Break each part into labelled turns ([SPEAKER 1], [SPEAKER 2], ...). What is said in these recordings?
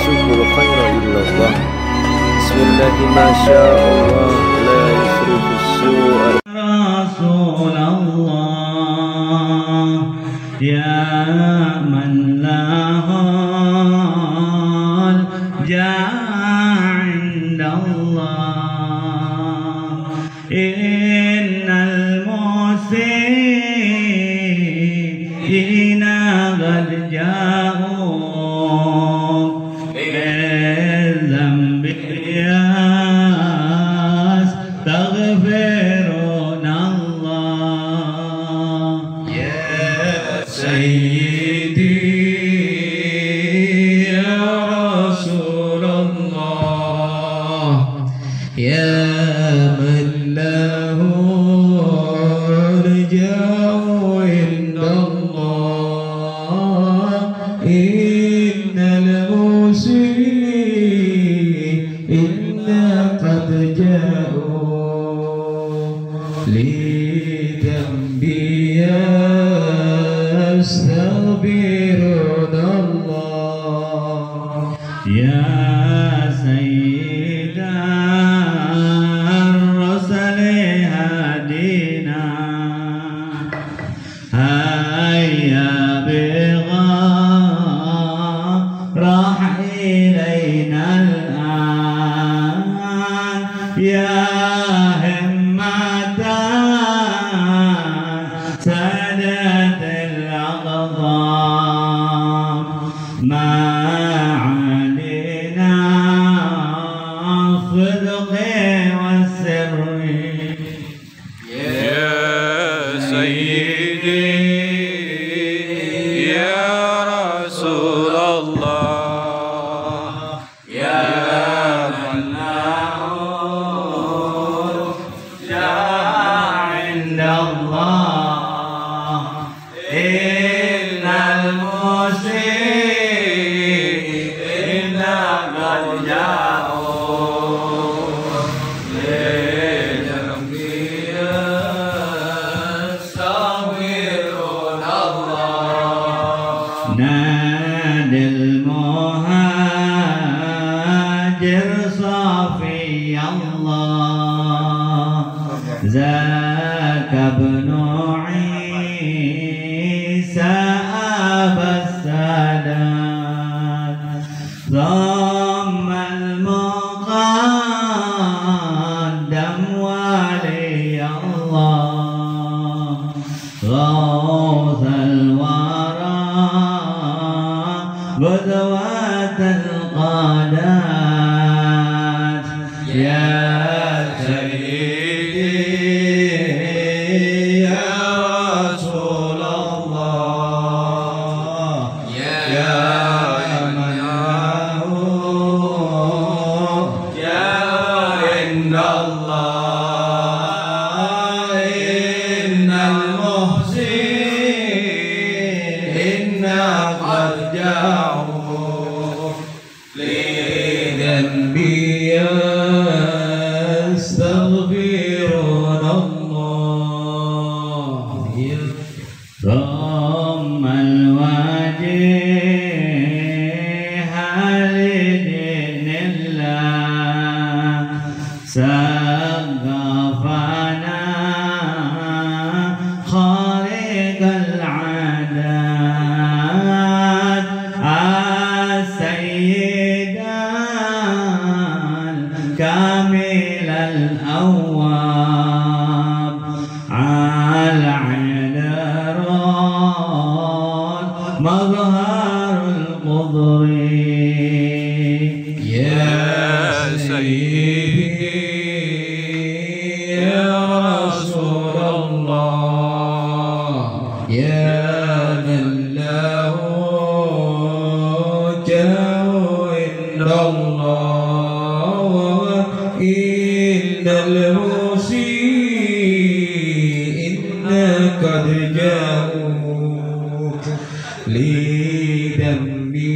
[SPEAKER 1] يشوف الخير إلا الله. بسم الله ما شاء الله لا يصرف السوء.
[SPEAKER 2] رسول الله يا من له الجاه عند الله، إن المسيئين قد جاءوا بالذنب يستغفرون الله. يا سيدي يا رسول الله يا من له الرجاء عند الله، إن المسيئين قد جاءوا لذنبي يستغفرون الله. يا سيد الرسل هدينا هيا راح إلينا الآن، يا همة سادة الأقطار، ما علينا الصدق والسر.
[SPEAKER 3] يا سيدي يا رسول الله يا من له الجاه عند الله، إن المسيئين قد جاءوا لذنبي يستغفرون الله.
[SPEAKER 2] نادى المهاجر صافي الله، ذاك ابن عيسى أبا السادات، ثم المقدم ولي الله، غوث الورى غدوة القادات. يا سيدي يا رسول الله يا من له الجاه عند الله، إن المحسنين قد جاءوا لذنبي يستغفرون الله. ثم الوجه لدين الله، سقفنا خارق العادات، السيد الكامل الأواب، على عذرات مظهر القدر. يا سيدي يا رسول الله يا من له جاه عند الله، إن المسيئين قد جاءوا لذنبي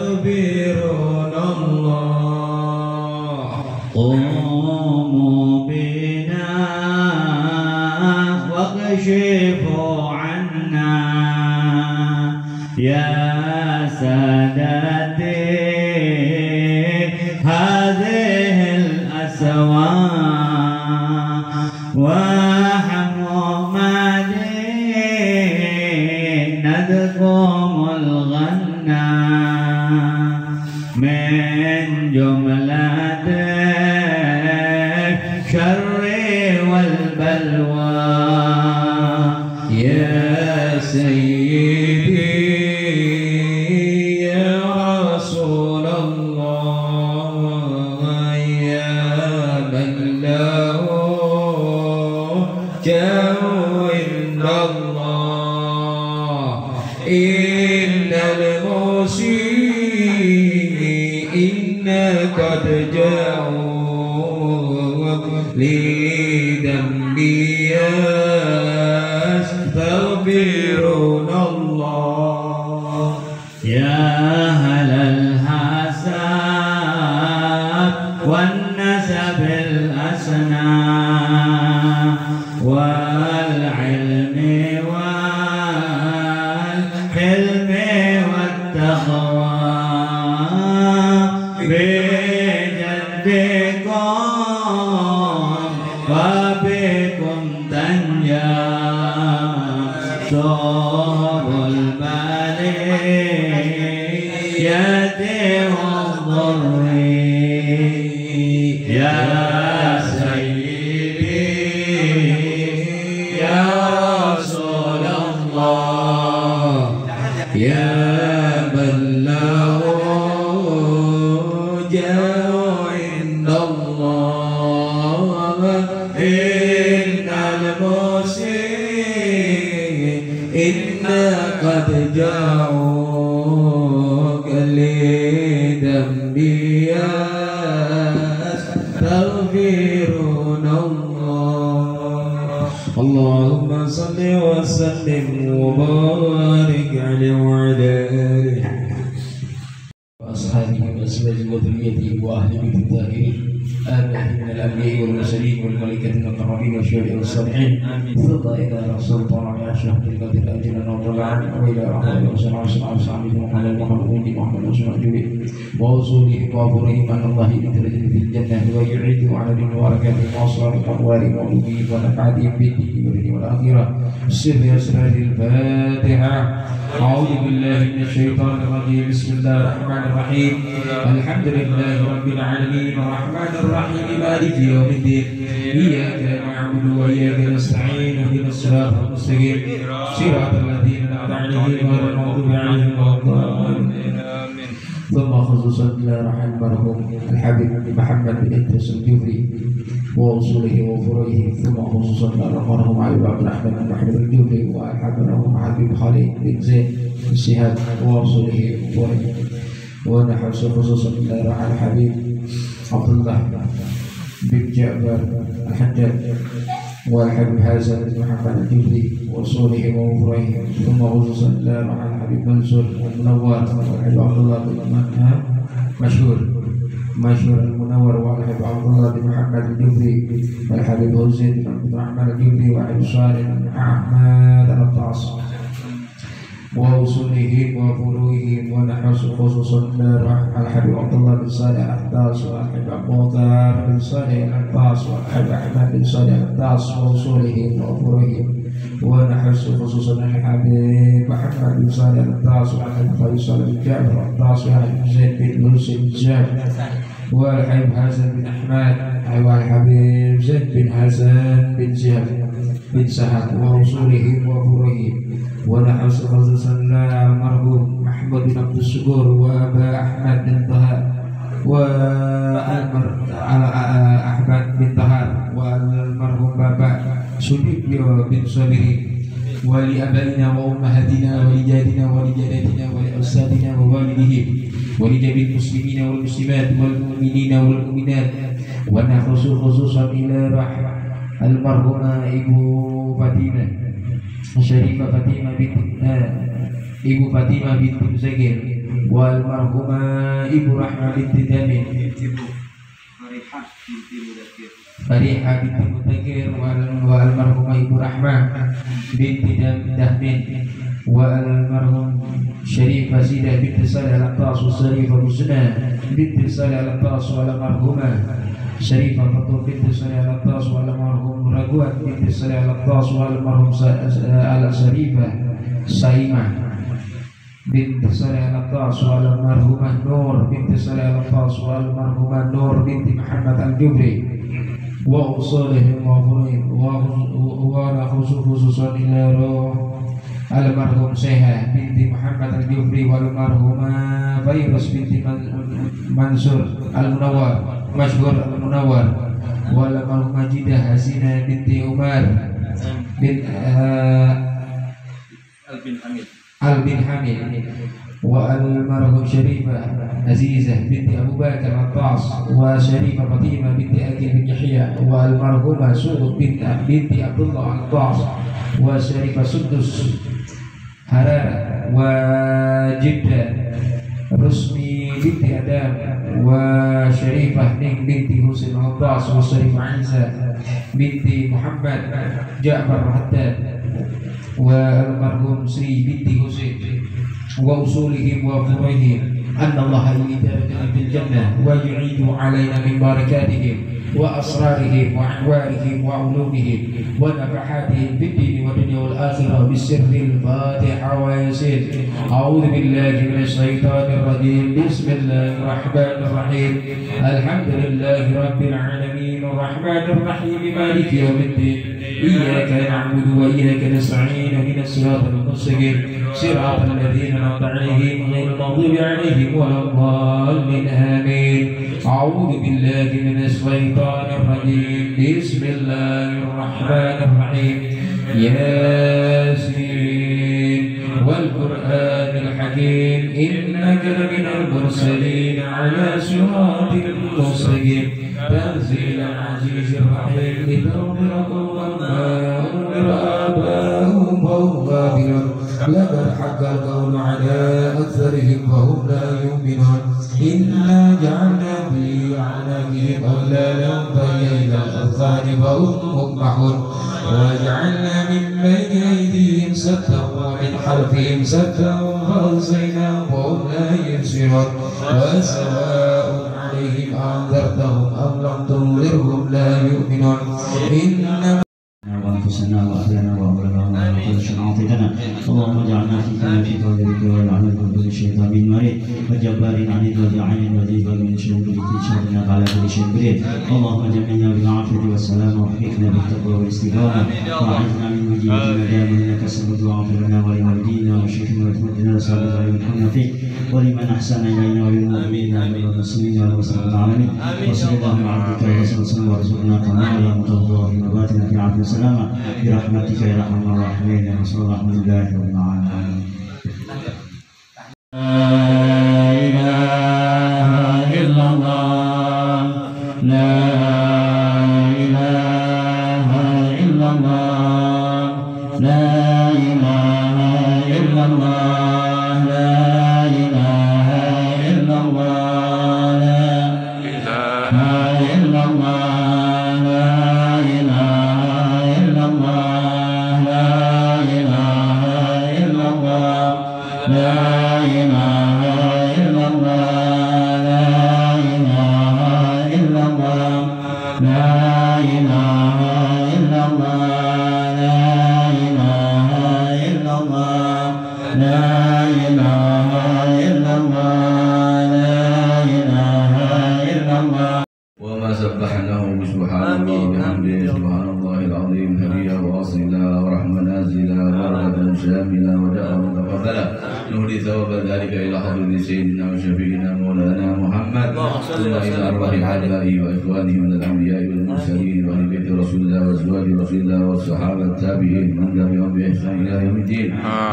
[SPEAKER 2] يستغفرون الله. قوموا بنا واكشفوا عنا يا سلام
[SPEAKER 4] وحمد ندكم الغنى من جملة الشر والبلوى يا سيدي يا رسول الله يا من له جاه عند الله إن المسيئين قد جاءوا لذنبي يستغفرون الله يا أهل الحساب والنسب الأسنى والعلم والحلم والتقوى بجدكم وبكم تنجى صوب البلية والضر يا سيدي يا رسول الله يا من له جاه عند الله إن المسيئين قد جاءوك لذنبي يستغفرون الله اللهم صل وسلم وبارك عليه وعلى آله وأصحابه وأزواجه وذريته وأهل بيته الطاهرين آمين من الأنبياء والمرسلين والملائكة المقربين والشهداء والصالحين ثم إلى رسول الله يا أشرف القدر أجلا وطبعا وإلى رحمة الله صلى الله عليه وسلم محمد محمد وسلم ووصوله وأبورهم أن الله يدرج في الجنة ويعيد على المباركات وأسرار الأقوال وعلومه ونفعته في الدين والدنيا والآخرة السر أسرار الفاتحة أعوذ بالله من الشيطان الرجيم بسم الله الرحمن الرحيم الحمد لله رب العالمين الرحمن الرحيم مالك يوم الدين إياك نعبد وإياك نستعين اهدنا الصراط المستقيم صراط الذين أنعمت عليهم غير المغضوب عليهم ولا الضالين ثم خصوصا إلى رحم المرحوم الحبيب محمد بن إدريس الجوفي وأصوله وفروعه ثم خصوصا إلى المرحوم علي عبد الرحمن بن محمد الجوفي والحبيب حبيب خالد بن زيد بن شهاب وأصوله وفروعه ونحن خصوصا إلى رحم الحبيب عبد الله بن جعفر الحجاج والحبيب حسن بن محمد الجوفي وأصوله وفروعه ثم خصوصا إلى رحم الحبيب منصور المنور والحبيب عبد الله بن مشهور المنور والحبيب عبد الله بن محمد الجوفي والحبيب حسين بن محمد الجوفي والحبيب صالح بن أحمد الطاس وأصولهم وفروعهم ونحن خصوصا الحبيب عبد الله بن صالح الطاس والحبيب أبو بكر بن صالح الطاس والحبيب أحمد بن صالح الطاس وأصولهم وفروعهم ونحن خصوصا الحبيب محمد بن صالح الطاس والحبيب فيصل بن جعفر الطاس والحبيب زيد بن مرسي بن جابر والحبيب حسن بن أحمد والحبيب زيد بن حسن بن زياد بن سعد وأصولهم وفروعهم ونحن خصوصا المرحوم محمد بن عبد الشكور وأبا أحمد بن طهار أحمد بن طهار والمرحوم بابا سديبيو بن صابرين ولأبائنا وأمهاتنا ولجداتنا ولجداتنا ولأستاذنا ووالدهم ولجميع المسلمين والمسلمات والمؤمنين والمؤمنات ونخص خصوصا إلى رحم المرحومة إبو فاطمة شريفة فاطمة بنت إبو فاطمة بنت مسجر والمرحومة إبو رحمة بنت دامين فريحة بنت متكر والمرحومة إبو رحمة بنت دهمين والمرحوم شريفة سيدة بنت صالح الأقطاس والشريفة مسنى بنت صالح الأقطاس والمرحومة Syarifah Fatul binti Salih Al-Attas wa almarhum Raguan binti Salih Al-Attas wa almarhum Al-Syarifah Saimah binti Salih Al-Attas wa almarhumah Nur binti Salih Al-Attas wa almarhumah Nur binti Muhammad Al-Jubri wa usulihim wa furu'im wa khususan ila roh almarhum Syekha binti Muhammad Al-Jubri wa almarhumah Fairuz binti Mansur Al-Munawwar Masyhur Al-Munawwar wa almarhum Majidah Hasina binti Umar bin Al-bin Hamid wa almarhum Syarifah Azizah binti Abu Bakar Al-Attas wa Syarifah Fatimah binti Akil bin Yahya wa almarhumah Suud binti Abdullah Al-Attas wa Syarifah Sudus Harar wa Jiddah Rusmi binti Adam wa Syarifah Ning binti Husain Al-Attas wa Syarifah Aiza binti Muhammad Ja'far Haddad wa almarhum Sri binti Husain wa usulihim wa furu'ihim anna Allah yu'idana fil jannah wa yu'idu alaina min barakatihim wa asrarihim wa anwarihim wa ulumihim wa nafahatihim fid din wa dunya wal akhirah bisirril Fatiha wa yasin. A'udzu billahi minasy syaithanir rajim. Bismillahir rahmanir rahim. Alhamdulillahi rabbil alamin arrahmanir rahim maliki yaumiddin. Iyyaka na'budu wa iyyaka nasta'in ihdinas siratal mustaqim siratal ladzina an'amta 'alaihim ghairil maghdubi 'alaihim waladdallin amin. A'udzu billahi minasy syaithanir rajim. Bismillahir rahmanir rahim. Yasin wal qur'anil hakim innaka laminal mursalin 'ala siratil mustaqim tanzilal 'azizir rahim litunzira qauman ma unzira aba'uhum wa hum ghafilun laqad haqqal qawlu 'ala aktharihim wa hum la yu'minun inna ja'alna fi a'naqihim aghlalan fahiya ila al-adqani wa hum muqmahun وجعلنا من بين أيديهم سدا ومن خلفهم سدا فأغشيناهم وهم لا يبصرون وسواء عليهم أنذرتهم أم لم تنذرهم لا يؤمنون إنما
[SPEAKER 5] وأنفسنا وأهلنا وأولادنا وكل شيء أعطيتنا اللهم اجعلنا في قدرك واجعلنا من كل شيطان مريض وجبار عنيد وجعين وذيب من شر كل شر على كل شيء قدير اللهم جمعنا بالعافية والسلام ووفقنا بالتقوى والاستقامة وأعذنا من وجيه المدام إنك سبب واغفر لنا ولوالدينا وشيخنا وتمدنا وسابقا ويرحمنا فيك ولمن أحسن إلينا وللمؤمنين والمسلمين والمسلمين العالمين وصلى الله على عبدك ورسولك ورزقنا كمال متوضا وباتنا في عافية السلامة برحمتك يا أرحم الراحمين يا رسول الله رب العالمين.
[SPEAKER 4] لا إله إلا الله لا إله إلا الله لا إله إلا الله لا إله إلا الله لا إله إلا الله لا إله إلا الله لا إله إلا الله لا إله إلا الله لا إله إلا الله.
[SPEAKER 3] وما سبحناه سبحان الله بحمده سبحان الله العظيم هديا واصلا ورحمة نازلا ورغبا شاملا ودعا متقبلا نهدي ثواب ذلك إلى حضرة سيدنا وشفيعنا مولانا محمد ثم إلى أرواح آبائه وإخوانه من الأنبياء والمرسلين وأهل بيت رسول الله وأزواج رسول الله والصحابة التابعين من تبعهم بإحسان إلى يوم الدين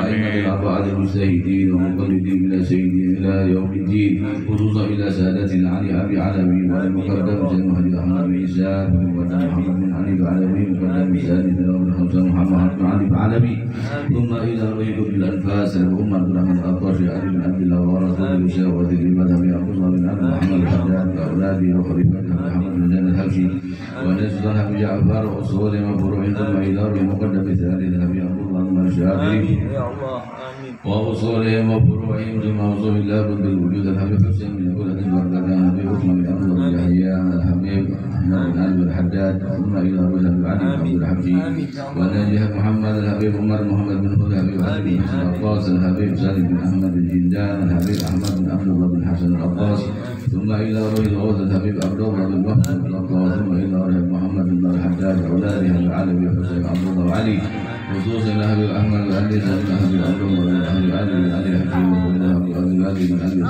[SPEAKER 3] أئمة الأربعة المجتهدين ومقلدين إلى سيدنا إلى يوم الدين خصوصا إلى سادتنا علي أبي علوي والمقدم المهدي أحمد بن عيسى ومقدم محمد بن علي العلوي ومقدم سادتنا بن حسن محمد بن علي العلوي ثم إلى رويح بالأنفاس الأمة بن أحمد الأطرش علي بن عبد الله ورسول الشيخ وزير المذهب عبد الله بن عبد محمد الحداد وأولاده وخليفته محمد بن زين الحبشي ونجدها بجعفر وأصول وفروع ثم إلى رويح مقدم ثالث أبي عبد الله بن الشافعي.
[SPEAKER 1] يا الله آمين.
[SPEAKER 3] وأصولهم وفروعهم ثم أوصوا بالله بد الوجود الحبيب حسين من كل البركة النبي عثمان بن عبد الله بن يحيى الحبيب أحمد بن علي الحداد ثم إلى روح علي بن عبد الحبشي ونجح محمد الحبيب عمر محمد بن هدى الحبيب علي بن حسن العباس الحبيب سالم بن أحمد الجندان الحبيب أحمد بن عبد الله بن حسن العباس ثم إلى روح الغوث الحبيب عبد الله بن محمد العباس ثم إلى روح محمد بن الحداد أولاده العالم حسين عبد الله وعلي خصوصا الأهل أحمد وعلي سالم الحبيب عبد الله بن علي بن علي الحكيم وإلى أبي علي بن علي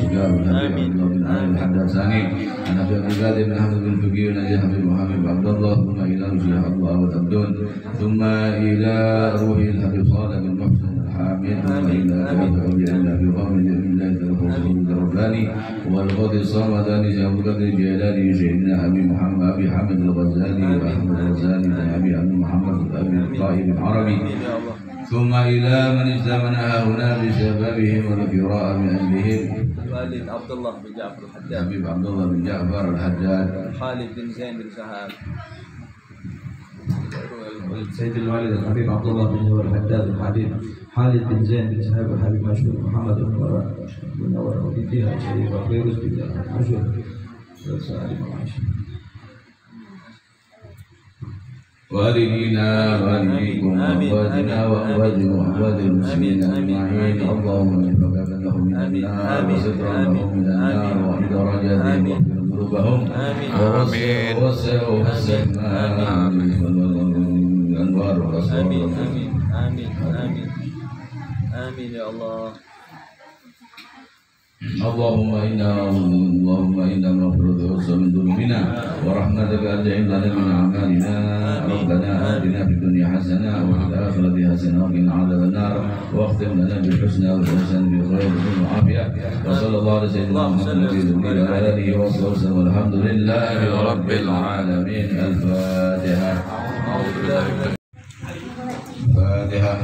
[SPEAKER 3] سجار الحبيب عبد الله بن علي الحداد ثاني عن أبي عبد بن أحمد بن فقيه ونجي حبيب محمد عبد الله ثم إلى روح الله وتبدون ثم إلى روح الحبيب صالح بن محسن الحامد ثم إلى أولياء الله بقوم الله الرسول الرباني والقاضي الصمداني شيخ أبو بكر الجيلاني سيدنا أبي محمد أبي حامد الغزالي وأحمد الغزالي أبي محمد أبي الطائب العربي ثم إلى من اجتمعنا هنا بسببهم والقراء من أجلهم
[SPEAKER 1] الوالد عبد الله بن جعفر الحداد
[SPEAKER 3] حبيب عبد الله بن جعفر الحداد
[SPEAKER 1] خالد بن زين بن سهاب
[SPEAKER 6] سيد الوالد الحبيب عبد الله بن نور الحداد الحبيب خالد بن زين بن سهاب الحبيب مشهور محمد بن نور وبيتها شريف وفيروز بن مشهور سالم وعائشة
[SPEAKER 3] والدينا والديكم وأمواتنا وأمواتكم وأموات المسلمين أجمعين اللهم انفك لهم من النار وسترا لهم من النار وعن درجاتهم واغفر ذنوبهم ووسعوا السماء والأنوار والأسرار
[SPEAKER 1] آمين آمين آمين آمين يا الله
[SPEAKER 3] اللهم إنا مغفرة من ذنوبنا ورحمتك أرجع لنا من أعمالنا ربنا آتنا في الدنيا حسنة وفي الآخرة حسنة وقنا عذاب النار واختم لنا بالحسنى والحسن بخير وعافية وصلى الله على سيدنا محمد وعلى آله وصحبه وسلم والحمد لله رب العالمين. الفاتحة. الفاتحة.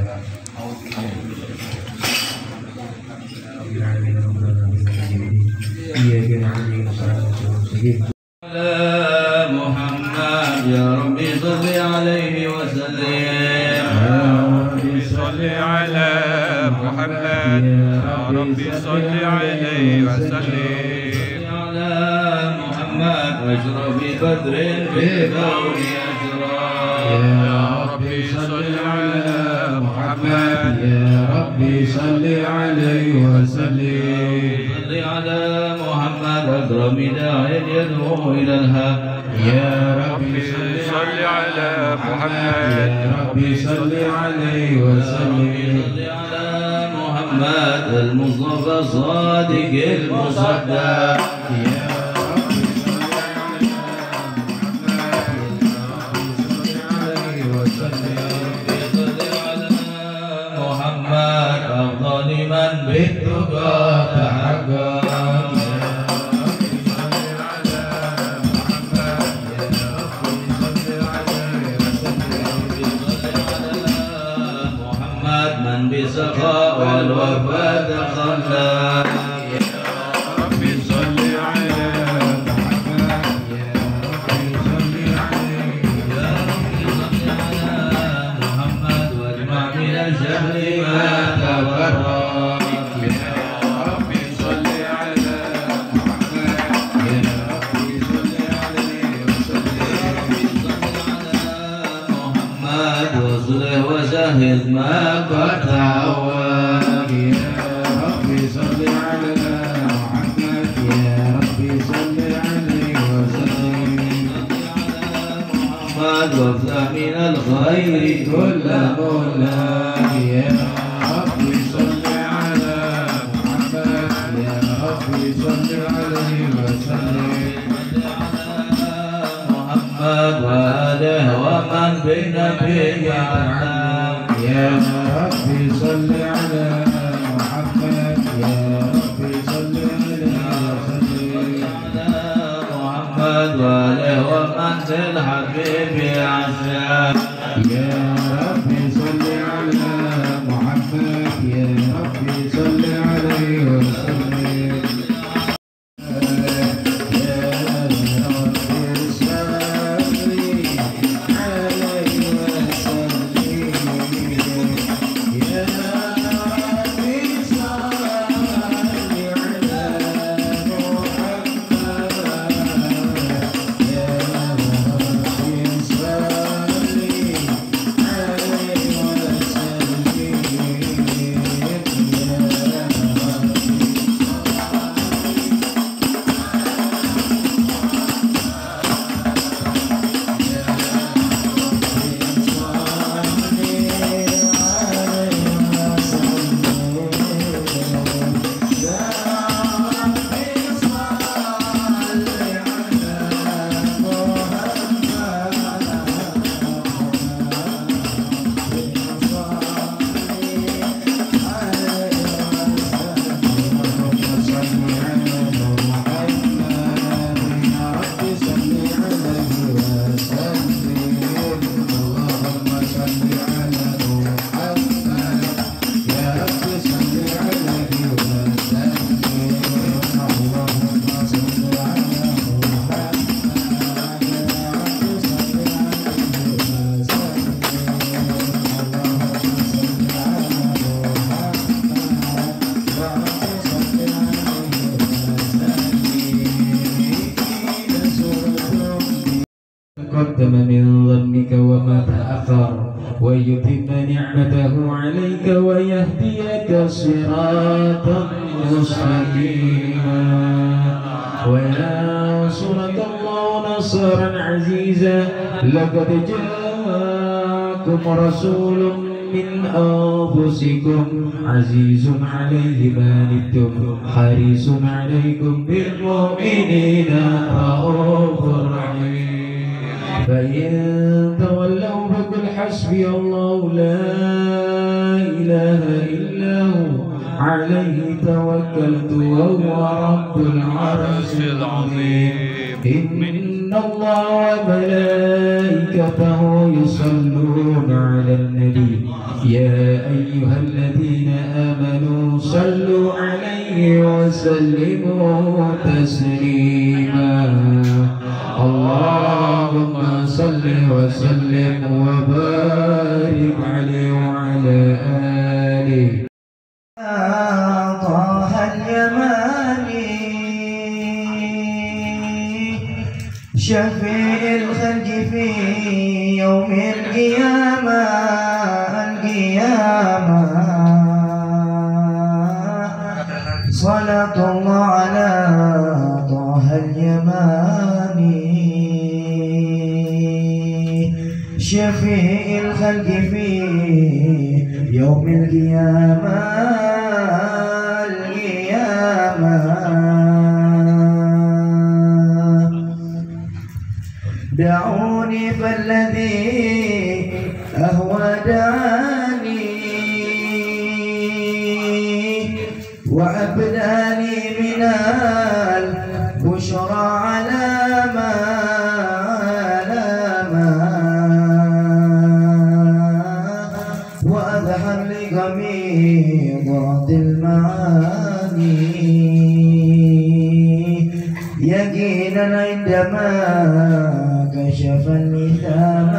[SPEAKER 3] على محمد يا ربي صل عليه وسلم
[SPEAKER 7] يا ربي صل على محمد يا ربي صل عليه وسلم
[SPEAKER 3] على محمد واشرف بدر في كون أشرار
[SPEAKER 7] يا ربي صل على محمد يا ربي صل عليه وسلم
[SPEAKER 3] صل على محمد أكرم داع يدعو إلى الحق
[SPEAKER 7] يا ربي صل على محمد يا ربي صل عليه وسلم
[SPEAKER 3] صل على محمد المصطفى الصادق المصدق
[SPEAKER 7] يا ربي صل على محمد
[SPEAKER 3] صل على محمد أفضل من بالتقى تحقق بالسخاء والوفاء تخلى
[SPEAKER 7] يا ربي صل على محمد يا ربي صل عليه
[SPEAKER 3] يا ربي صل على محمد واجمع من الشهر ما تفرق
[SPEAKER 7] يا ربي صل على محمد يا ربي صل عليه وسلم
[SPEAKER 3] محمد وصله وسهل ما قد تعود
[SPEAKER 7] يا ربي صل على محمد يا ربي صل عليه وسلم
[SPEAKER 3] محمد وافتح من الخير كل مولاه
[SPEAKER 7] يا ربي صل على محمد يا ربي صل عليه وسلم
[SPEAKER 3] محمد وآله ومن بالنبي يعلم
[SPEAKER 7] يا ربي صل على محمد يا ربي صل عليه وسلم
[SPEAKER 3] محمد وآله ومن بالحبيب يعشق
[SPEAKER 7] يا ربي صل على محمد يا ربي صل عليه وسلم يا
[SPEAKER 4] تقدم من ذنبك وما تأخر ويتم نعمته عليك ويهديك صراطا مستقيما وينصرك الله نصرا عزيزا لقد جاءكم رسول من أنفسكم عزيز عليه ما عنتم حريص عليكم بالمؤمنين رؤوف رحيم فإن تولوا فقل حسبي الله لا إله إلا هو عليه توكلت وهو رب العرش العظيم إن الله وملائكته يصلون على النبي يا أيها الذين آمنوا صلوا عليه وسلموا تسليما اللهم صل وسلم وبارك عليه وعلى آله
[SPEAKER 8] طه اليماني شفيع الخلق في يوم القيامة صلاة الله على طه اليماني شفيع الخلق في يوم القيامة دعوني فالذي أهوى دعاني وأبداني من البشرى على ما وأذهب لغميضات المعاني يقينا عندما كشف اللثام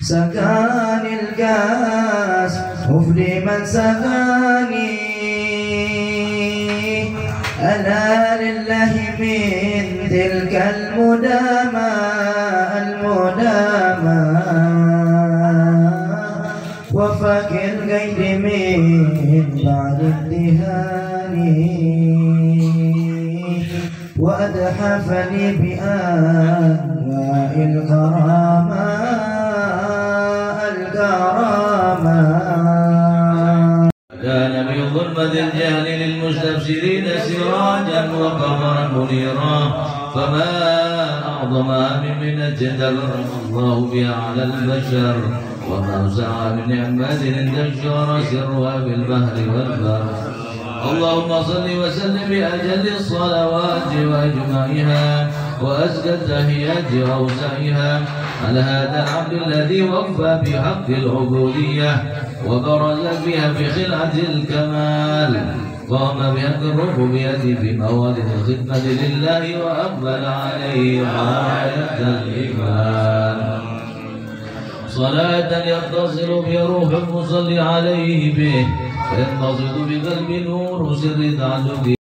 [SPEAKER 8] سقاني الكاس أفدي من سقاني أنا لله من تلك المدامى وفاك القيد من بعد امتهاني وأتحفني بأنواع الكرامة
[SPEAKER 3] كان من ظلمة الجهل للمستبشرين سراجا وقمرا منيرا فما أعظمها من منة تكرم الله بها على البشر وما سعى من نعمة انتشر سرها بالبحر والبر اللهم صل وسلم بأجل الصلوات وأجمعها وأزكى التحيات وأوسعها على هذا العبد الذي وفى بحق العبودية وبرز بها بخلعة الكمال قام بحق الربوبية في موالد الخدمة لله وأقبل عليه غاية الإيمان صلاة يتصل بروح المصلي عليه به وينتصر بقلب نور سر تعلق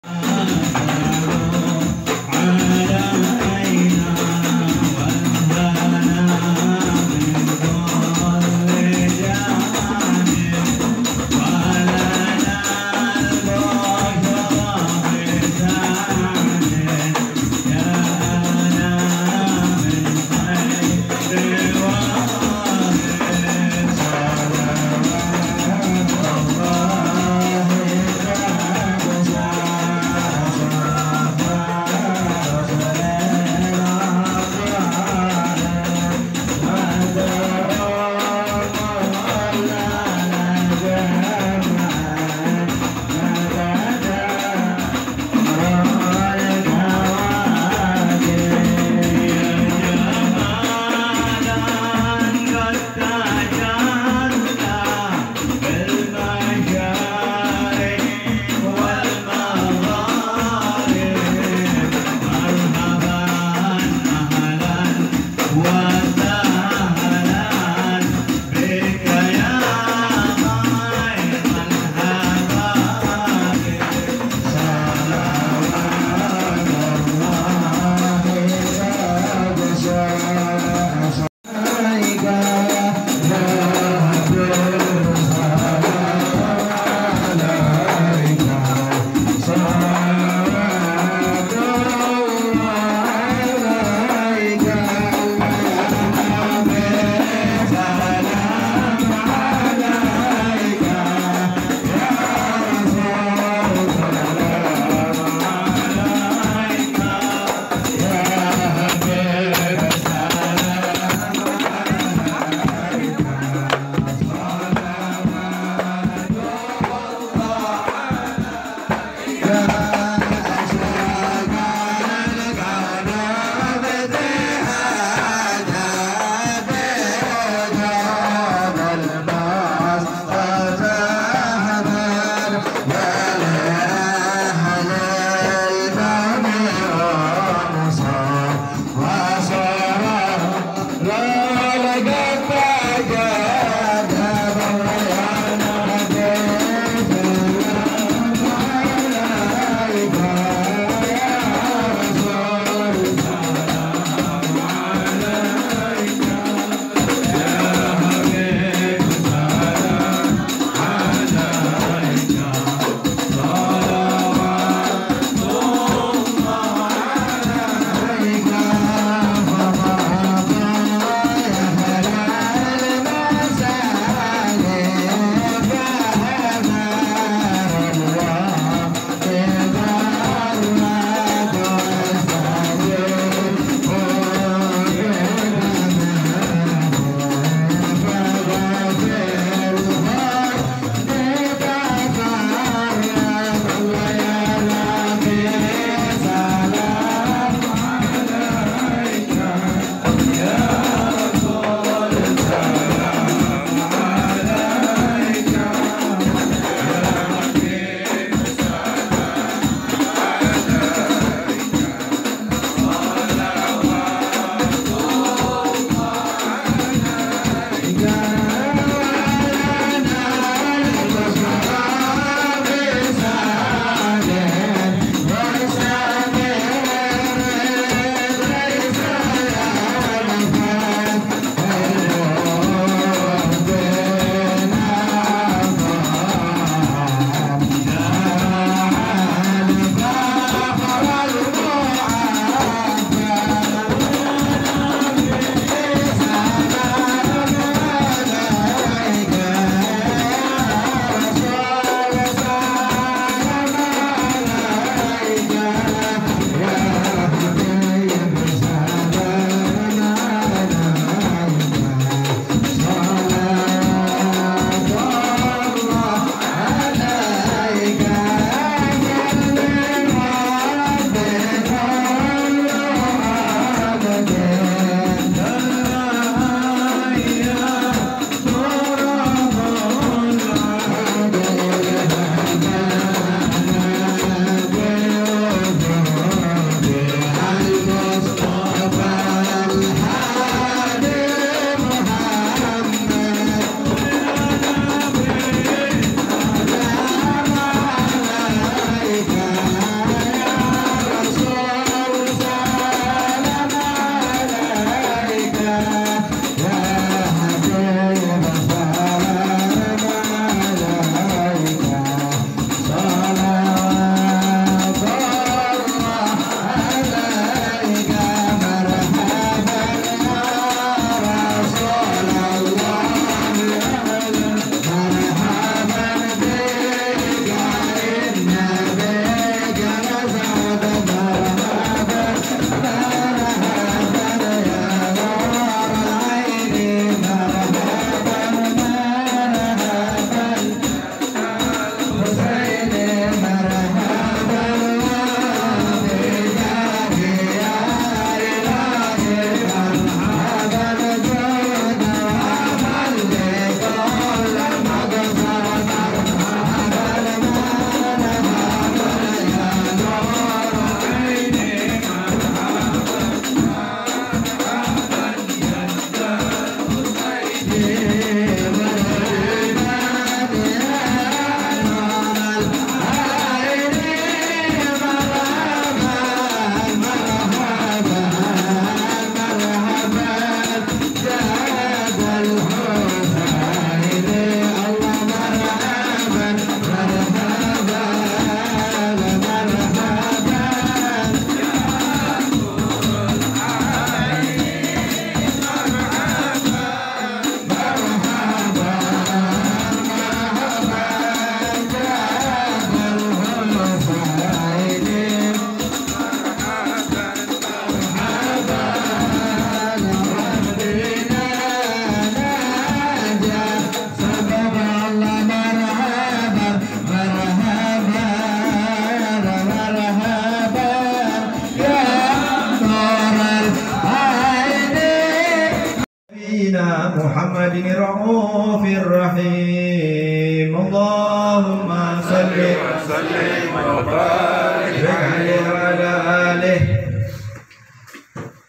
[SPEAKER 9] محمد الرؤوف الرحيم اللهم صل وسلم وبارك عليه وعلى آله.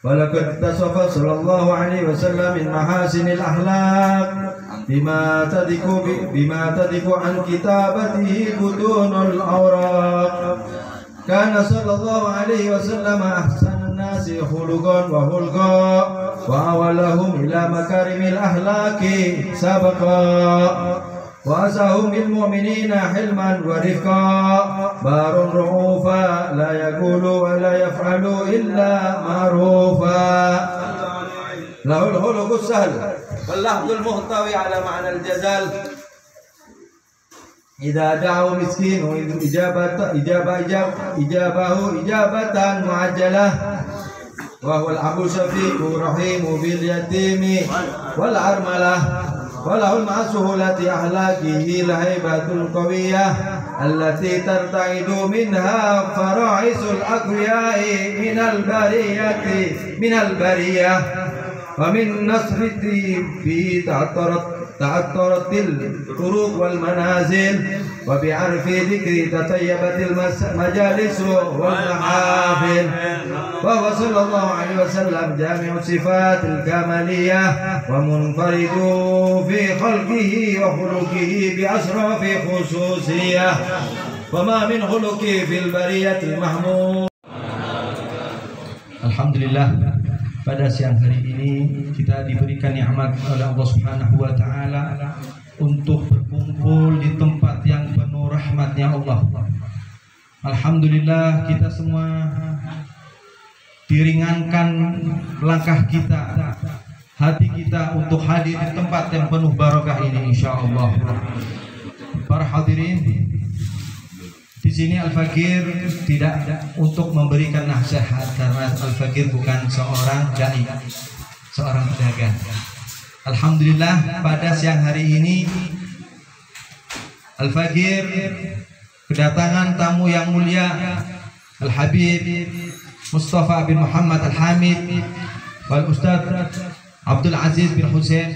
[SPEAKER 9] ولقد اتصف صلى الله عليه وسلم من محاسن الأخلاق بما تضيق عن كتابته بطون الأوراق. كان صلى الله عليه وسلم أحسن الناس خلقا وخلقا وأولهم إلى مكارم الأخلاق سبقا وأساهم بالمؤمنين حلما ورفقا بار رؤوفا لا يقول ولا يفعل إلا معروفا له الخلق السهل واللفظ المحتوي على معنى الجزال. إذا دعوا مسكين إجابة معجلة وهو الأب الشفيق رحيم باليتيم والأرملة. وله مع سهولة أخلاقه الهيبة القوية التي ترتعد منها فرائس الأقوياء من البرية ومن نصرته به تعطرت الطرق والمنازل وبعرف ذكر تطيبت المجالس والمحافل. وهو صلى الله عليه وسلم جامع الصفات الكمالية ومنفرد في خلقه وخلقه بأشرف خصوصية وما من خلقه في البرية المحمود.
[SPEAKER 10] Alhamdulillah, pada siang hari ini kita diberikan nikmat oleh Allah Subhanahu wa taala untuk berkumpul di tempat yang penuh rahmatnya Allah. Alhamdulillah, kita semua diringankan langkah kita, hati kita untuk hadir di tempat yang penuh barokah ini insyaallah. Para hadirin, di sini Al-Fakir tidak untuk memberikan nasihat karena Al-Fakir bukan seorang dai, seorang pedagang. Alhamdulillah, pada siang hari ini Al-Fakir kedatangan tamu yang mulia Al-Habib Mustafa bin Muhammad Al-Hamid wal Ustaz Abdul Aziz bin Hussein.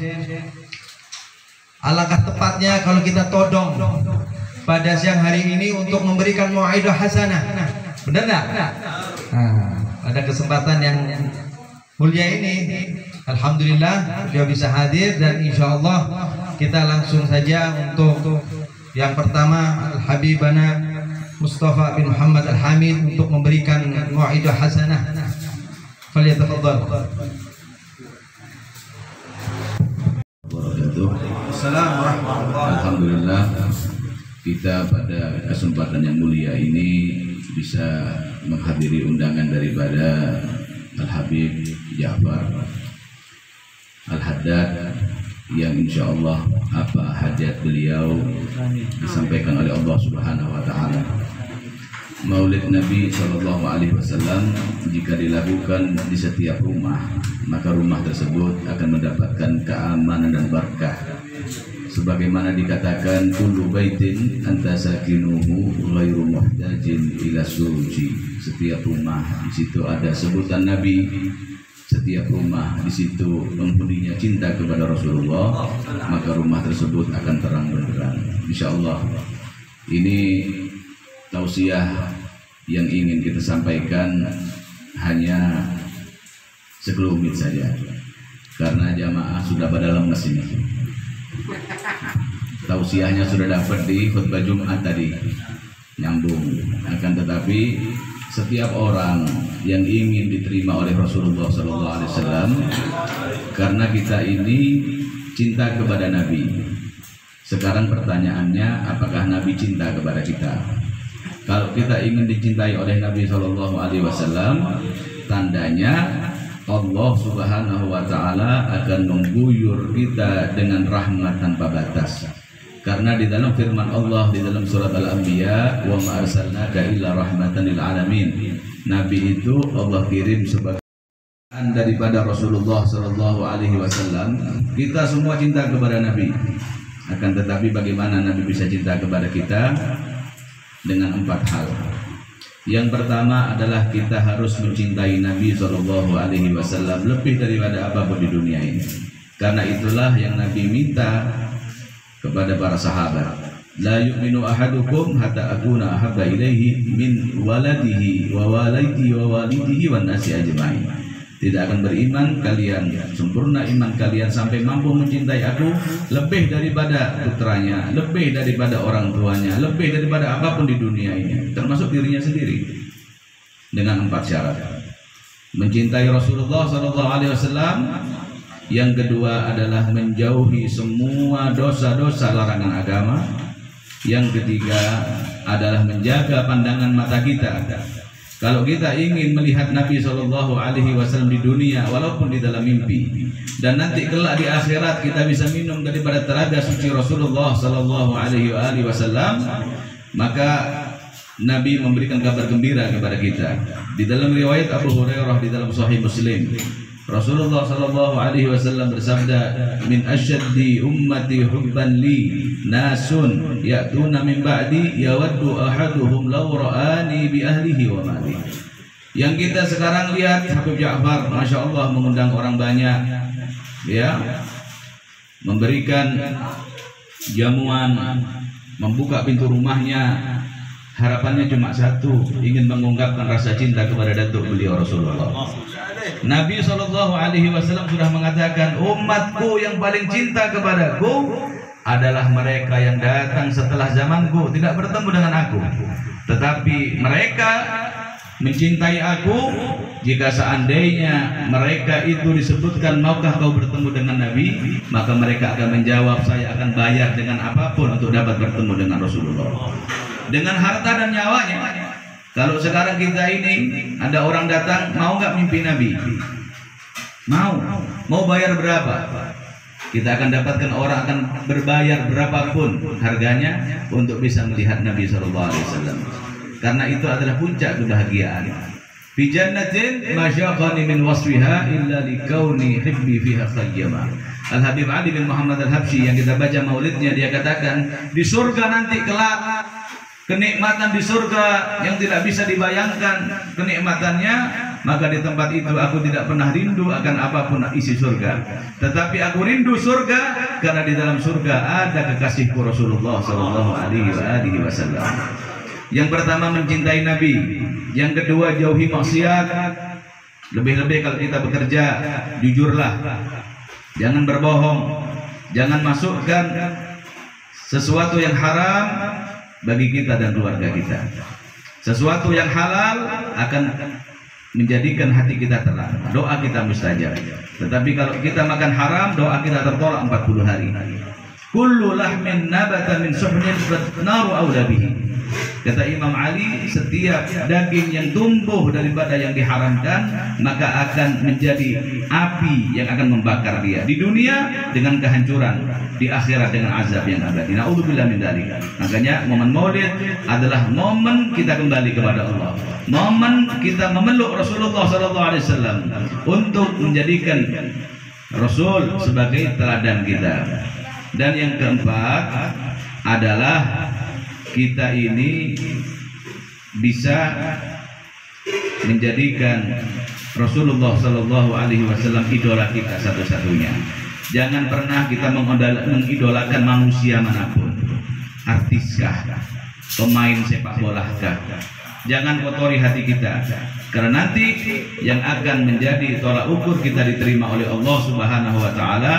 [SPEAKER 10] Alangkah tepatnya kalau kita todong pada siang hari ini untuk memberikan mau'idah hasanah. Benar enggak? Pada kesempatan yang mulia ini alhamdulillah beliau bisa hadir dan insyaallah kita langsung saja untuk yang pertama Al-Habibana Mustafa bin Muhammad Al-Hamid untuk memberikan mau'idah hasanah. Falyatafadhal.
[SPEAKER 3] Alhamdulillah, kita pada kesempatan yang mulia ini bisa menghadiri undangan daripada Al-Habib Ja'far Al-Haddad yang insya Allah apa hajat beliau disampaikan oleh Allah Subhanahu wa taala. Maulid Nabi Shallallahu Alaihi Wasallam jika dilakukan di setiap rumah, maka rumah tersebut akan mendapatkan keamanan dan berkah. Sebagaimana dikatakan kullu baitin anta sakinuhu ghairu muhtajin ila suruji. Setiap rumah di situ ada sebutan Nabi. Setiap rumah di situ penghuninya cinta kepada Rasulullah, maka rumah tersebut akan terang benderang. Insyaallah ini tausiah yang ingin kita sampaikan hanya sekelumit saja karena jamaah sudah pada lemes ini. Tausiahnya sudah dapat di khutbah Jumat tadi, nyambung. Akan tetapi setiap orang yang ingin diterima oleh Rasulullah SAW, karena kita ini cinta kepada Nabi. Sekarang pertanyaannya, apakah Nabi cinta kepada kita? Kalau kita ingin dicintai oleh Nabi SAW, tandanya Allah Subhanahu wa taala akan mengguyur kita dengan rahmat tanpa batas. Karena di dalam firman Allah di dalam surat Al-Anbiya, "Wa ma arsalnaka illa rahmatan lil alamin." Nabi itu Allah kirim sebagai daripada Rasulullah sallallahu alaihi wasallam. Kita semua cinta kepada Nabi. Akan tetapi bagaimana Nabi bisa cinta kepada kita? Dengan 4 hal. Yang pertama adalah kita harus mencintai Nabi SAW lebih daripada apapun di dunia ini. Karena itulah yang Nabi minta kepada para sahabat, la yu'minu ahadukum hatta akuna ahabba ilaihi min waladihi wa walidihi wa walidihi wan nasi ajma'in. Tidak akan beriman kalian, sempurna iman kalian sampai mampu mencintai aku lebih daripada putranya, lebih daripada orang tuanya, lebih daripada apapun di dunia ini, termasuk dirinya sendiri, dengan 4 syarat. Mencintai Rasulullah SAW. Yang kedua adalah menjauhi semua dosa-dosa larangan agama. Yang ketiga adalah menjaga pandangan mata kita. Kalau kita ingin melihat Nabi SAW di dunia walaupun di dalam mimpi, dan nanti kelak di akhirat kita bisa minum daripada telaga suci Rasulullah SAW, maka Nabi memberikan kabar gembira kepada kita. Di dalam riwayat Abu Hurairah di dalam Sahih Muslim, Rasulullah SAW bersabda, min asyaddi ummati hubban li nasun ya'tuna min ba'di yawaddu ahaduhum law ra'ani bi ahlihi wa mali. Yang kita sekarang lihat, Habib Ja'far Masya Allah mengundang orang banyak, ya, memberikan jamuan, membuka pintu rumahnya, harapannya cuma satu, ingin mengungkapkan rasa cinta kepada datuk beliau Rasulullah. Nabi SAW sudah mengatakan, umatku yang paling cinta kepadaku adalah mereka yang datang setelah zamanku, tidak bertemu dengan aku, tetapi mereka mencintai aku jika seandainya mereka itu disebutkan, maukah kau bertemu dengan Nabi, maka mereka akan menjawab, saya akan bayar dengan apapun untuk dapat bertemu dengan Rasulullah, dengan harta dan nyawanya. Kalau sekarang kita ini ada orang datang, mau nggak mimpi Nabi? Mau bayar berapa? Kita akan dapatkan orang akan berbayar berapapun harganya untuk bisa melihat Nabi SAW. Karena itu adalah puncak kebahagiaan. Fi jannatin ma syaqani min wasfiha illa likauni hibbi fiha khayyama. Al-Habib Ali bin Muhammad Al-Habsyi yang kita baca maulidnya, dia katakan, di surga nanti kelak, kenikmatan di surga yang tidak bisa dibayangkan kenikmatannya, maka di tempat itu aku tidak pernah rindu akan apapun isi surga, tetapi aku rindu surga karena di dalam surga ada kekasihku Rasulullah SAW. Yang pertama mencintai Nabi, yang kedua jauhi maksiat. Lebih-lebih kalau kita bekerja, jujurlah, jangan berbohong, jangan masukkan sesuatu yang haram bagi kita dan keluarga kita. Sesuatu yang halal akan menjadikan hati kita tenang, doa kita mustajab. Tetapi kalau kita makan haram, doa kita tertolak 40 hari. Kullu lahmin nabata min suhnin naru aula bihi. Kata Imam Ali, setiap daging yang tumbuh daripada yang diharamkan, maka akan menjadi api yang akan membakar dia di dunia dengan kehancuran, di akhirat dengan azab yang abadi. Na'udzubillah min dzalik. Makanya momen Maulid adalah momen kita kembali kepada Allah, momen kita memeluk Rasulullah SAW untuk menjadikan Rasul sebagai teladan kita. Dan yang keempat adalah kita ini bisa menjadikan Rasulullah SAW idola kita satu-satunya. Jangan pernah kita mengidolakan manusia manapun, artiskah, pemain sepak bolakah. Jangan kotori hati kita, karena nanti yang akan menjadi tolak ukur kita diterima oleh Allah Subhanahu wa Ta'ala,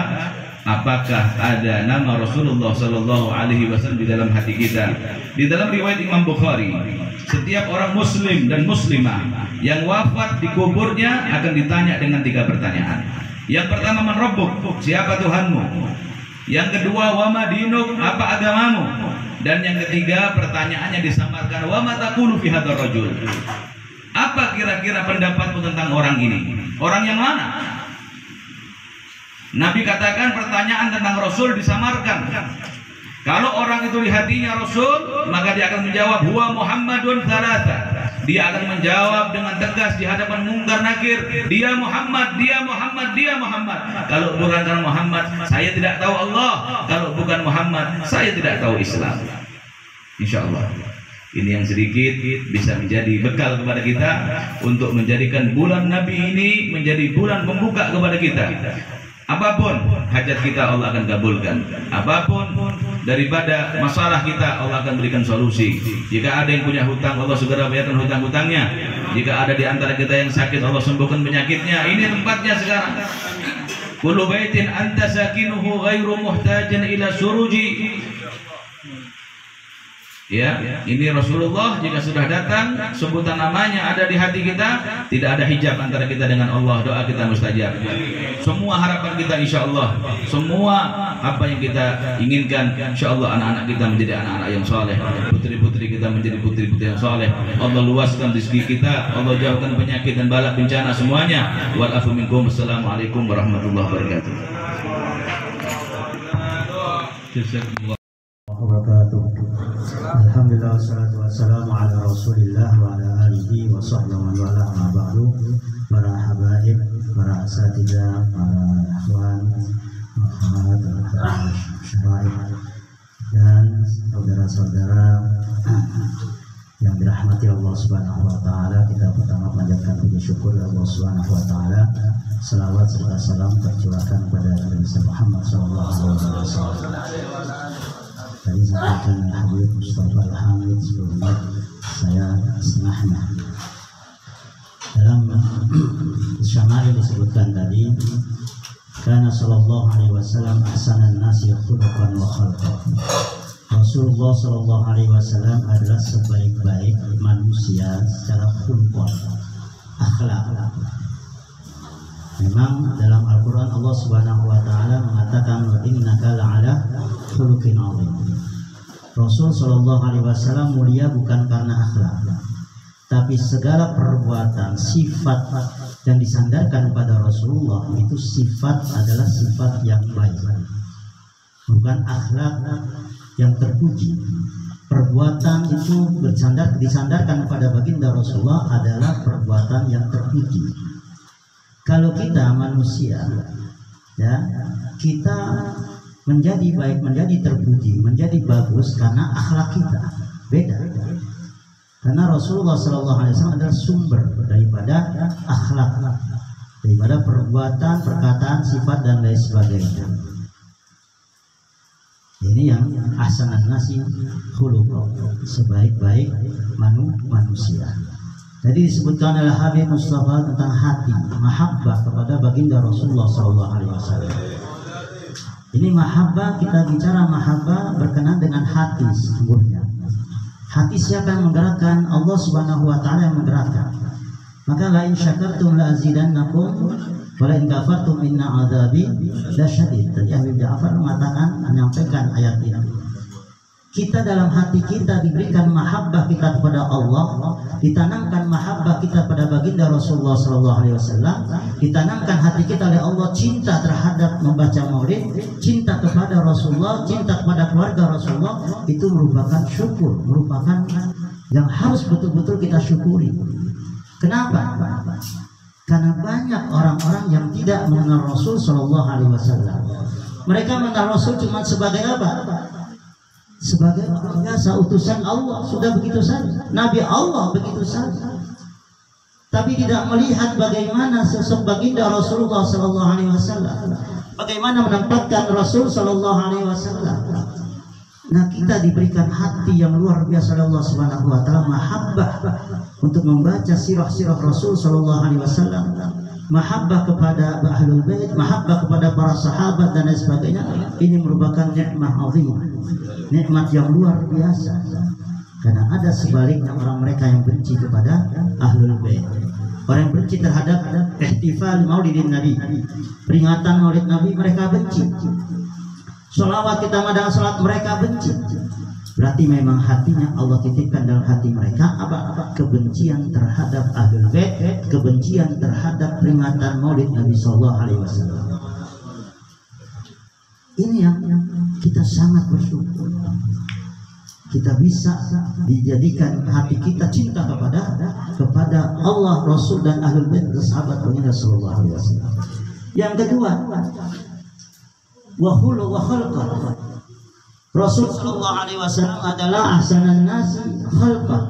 [SPEAKER 3] apakah ada nama Rasulullah SAW di dalam hati kita. Di dalam riwayat Imam Bukhari, setiap orang muslim dan muslimah yang wafat di kuburnya akan ditanya dengan 3 pertanyaan. Yang pertama, man rabbuk, siapa Tuhanmu? Yang kedua, wa ma dinuk, apa agamamu? Dan yang ketiga, pertanyaannya disamarkan, wa ma taqulu fi hadzal rajul, apa kira-kira pendapatmu tentang orang ini? Orang yang mana? Nabi katakan pertanyaan tentang Rasul disamarkan. Kalau orang itu di hatinya Rasul, maka dia akan menjawab huwa Muhammadun thalatha. Dia akan menjawab dengan tegas di hadapan mungkar nakir, dia Muhammad, dia Muhammad, dia Muhammad. Kalau bukan karena Muhammad, saya tidak tahu Allah. Kalau bukan Muhammad, saya tidak tahu Islam. Insya Allah ini yang sedikit bisa menjadi bekal kepada kita untuk menjadikan bulan Nabi ini menjadi bulan pembuka kepada kita. Apapun hajat kita Allah akan kabulkan. Apapun daripada masalah kita Allah akan berikan solusi. Jika ada yang punya hutang Allah segera bayarkan hutang-hutangnya. Jika ada di antara kita yang sakit Allah sembuhkan penyakitnya. Ini tempatnya sekarang. Kullu baitin anta sakinuhu ghairu muhtajin ila suruji. Ya, ini Rasulullah jika sudah datang sebutan namanya ada di hati kita, tidak ada hijab antara kita dengan Allah, doa kita mustajab. Semua harapan kita insya Allah, semua apa yang kita inginkan insya Allah anak-anak kita menjadi anak-anak yang soleh, putri-putri kita menjadi putri-putri yang soleh. Allah luaskan rezeki kita, Allah jauhkan penyakit dan bala bencana semuanya. Wa'alafu minkum. Assalamualaikum warahmatullahi wabarakatuh.
[SPEAKER 5] Alhamdulillah wassalatu wassalamu ala Rasulillah wa ala alihi wa sahbihi wa ala ma ba'du. Para habaib, para asatidzah, para ikhwan, akhwat, syaraib dan saudara-saudara yang dirahmati Allah Subhanahu wa taala, kita pertama panjatkan puji syukur Allah Subhanahu wa taala. Selawat serta salam tercurahkan kepada Nabi Muhammad sallallahu alaihi wasallam. Tadi sampaikan Habib Mustafa Al-Hamid sebelumnya saya senahnya dalam syama'il disebutkan tadi karena sallallahu alaihi wasallam ahsanan nasi khuluqan wa khalqan. Rasulullah sallallahu alaihi wasallam adalah sebaik-baik manusia secara khuluqan, akhlak. Memang dalam Al-Quran Allah Subhanahu wa taala mengatakan wa innaka la'ala khuluqin 'azim. Rasul sallallahu alaihi wasallam mulia bukan karena akhlak, tapi segala perbuatan, sifat yang disandarkan pada Rasulullah itu sifat adalah sifat yang baik, bukan akhlak yang terpuji. Perbuatan itu disandarkan pada baginda Rasulullah adalah perbuatan yang terpuji. Kalau kita manusia, ya, kita menjadi baik, menjadi terpuji, menjadi bagus karena akhlak kita beda. Karena Rasulullah SAW adalah sumber daripada akhlak, daripada perbuatan, perkataan, sifat dan lain sebagainya. Ini yang ahsanan nasi khuluqan, sebaik-baik manusia. Jadi disebutkan oleh Habib Mustafa tentang hati, mahabbah kepada baginda Rasulullah SAW. Ini mahabbah, kita bicara mahabbah berkenaan dengan hati sesungguhnya. Hati siapa yang menggerakkan? Allah Subhanahu wa taala yang menggerakkan. Maka la in syakartum la azidannakum wa la in kafartum inna adzabi lasyadid. Tadi Habib Ja'far mengatakan, menyampaikan ayat ini. Kita dalam hati kita diberikan mahabbah kita kepada Allah, ditanamkan mahabbah kita pada baginda Rasulullah SAW, ditanamkan hati kita oleh Allah cinta terhadap membaca maulid, cinta kepada Rasulullah, cinta kepada keluarga Rasulullah. Itu merupakan syukur, merupakan yang harus betul-betul kita syukuri. Kenapa? Karena banyak orang-orang yang tidak mengenal Rasul SAW. Mereka mengenal Rasul cuma sebagai apa? Sebagai biasa utusan Allah, sudah begitu saja. Nabi Allah begitu saja. Tapi tidak melihat bagaimana sosok baginda Rasulullah SAW, bagaimana menempatkan Rasul SAW. Nah, kita diberikan hati yang luar biasa oleh Allah Subhanahu wa taala, mahabbah untuk membaca sirah-sirah Rasul SAW, mahabbah kepada Ahlul Bait, mahabbah kepada para sahabat dan lain sebagainya. Ini merupakan nikmat azim, nikmat yang luar biasa. Karena ada sebaliknya orang mereka yang benci kepada Ahlul Bait, orang yang benci terhadap ihtifal maulidin Nabi, peringatan maulid Nabi, mereka benci. Sholawat kita madang salat mereka benci. Berarti memang hatinya Allah titipkan dalam hati mereka apa? Kebencian terhadap Ahlul Bait, kebencian terhadap peringatan maulid Nabi SAW. Ini yang kita sangat bersyukur. Kita bisa dijadikan hati kita cinta kepada Allah, Rasul dan Ahlul Bait, sahabat baginda sallallahu alaihi wasallam. Yang kedua, wa khuluq wa khalqan. Rasul sallallahu alaihi wasallam adalah ahsanan nasi khalqan.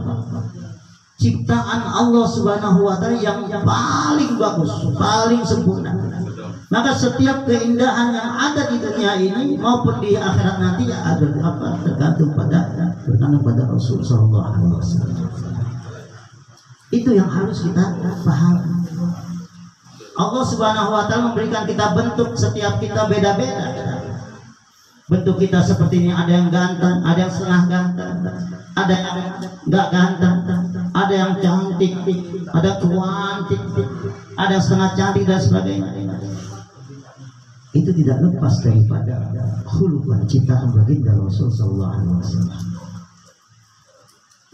[SPEAKER 5] Ciptaan Allah Subhanahu wa taala yang paling bagus, paling sempurna. Maka setiap keindahan yang ada di dunia ini maupun di akhirat nanti ada apa? Tergantung pada Rasul Sallallahu Alaihi Wasallam. Itu yang harus kita pahami. Allah Subhanahu Wa Taala memberikan kita bentuk, setiap kita beda-beda. Bentuk kita seperti ini, ada yang ganteng, ada yang setengah ganteng, ada yang nggak ganteng, ada yang cantik, ada yang cuantik, ada yang setengah cantik dan sebagainya. Itu tidak lepas daripada khuluqan ciptaan baginda Rasul Sallallahu Alaihi Wasallam.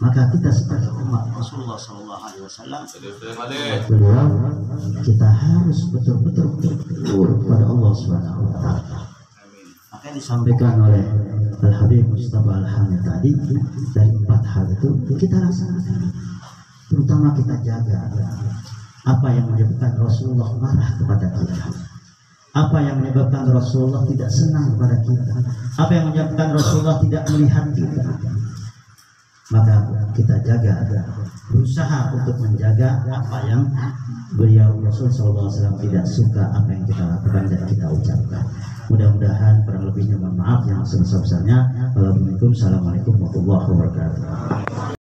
[SPEAKER 5] Maka kita sebagai umat Rasulullah Sallallahu Alaihi Wasallam, beliau kita harus betul-betul bersyukur kepada Allah Subhanahu Wa Taala. Maka yang disampaikan oleh Al Habib Mustafa Al Hamid tadi, dari 4 hal itu kita laksanakan. Terutama kita jaga apa yang menyebabkan Rasulullah marah kepada kita, apa yang menyebabkan Rasulullah tidak senang kepada kita, apa yang menyebabkan Rasulullah tidak melihat kita. Maka kita jaga, berusaha untuk menjaga apa yang beliau Rasul SAW tidak suka, apa yang kita lakukan dan kita ucapkan. Mudah-mudahan kurang lebihnya mohon maaf yang sebesar-besarnya. Assalamualaikum warahmatullahi wabarakatuh.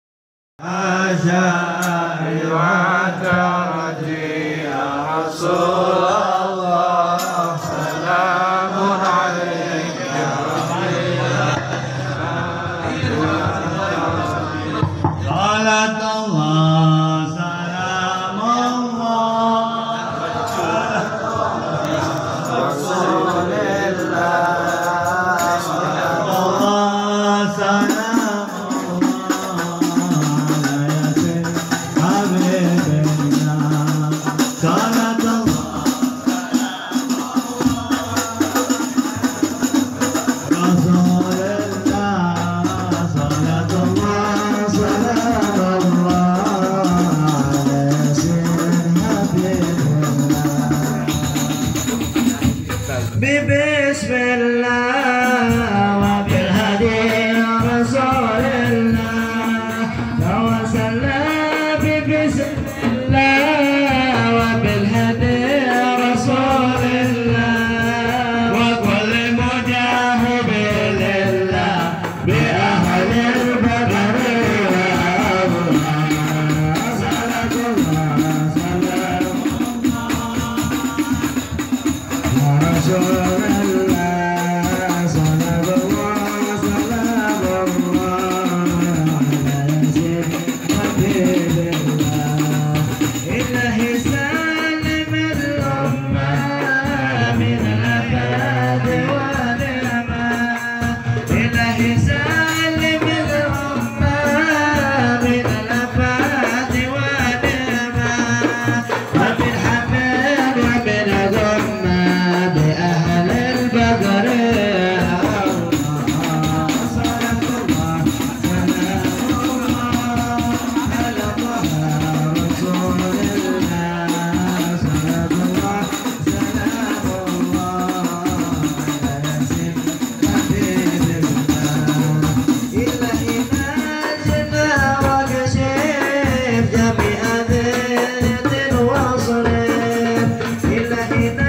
[SPEAKER 8] Ilahi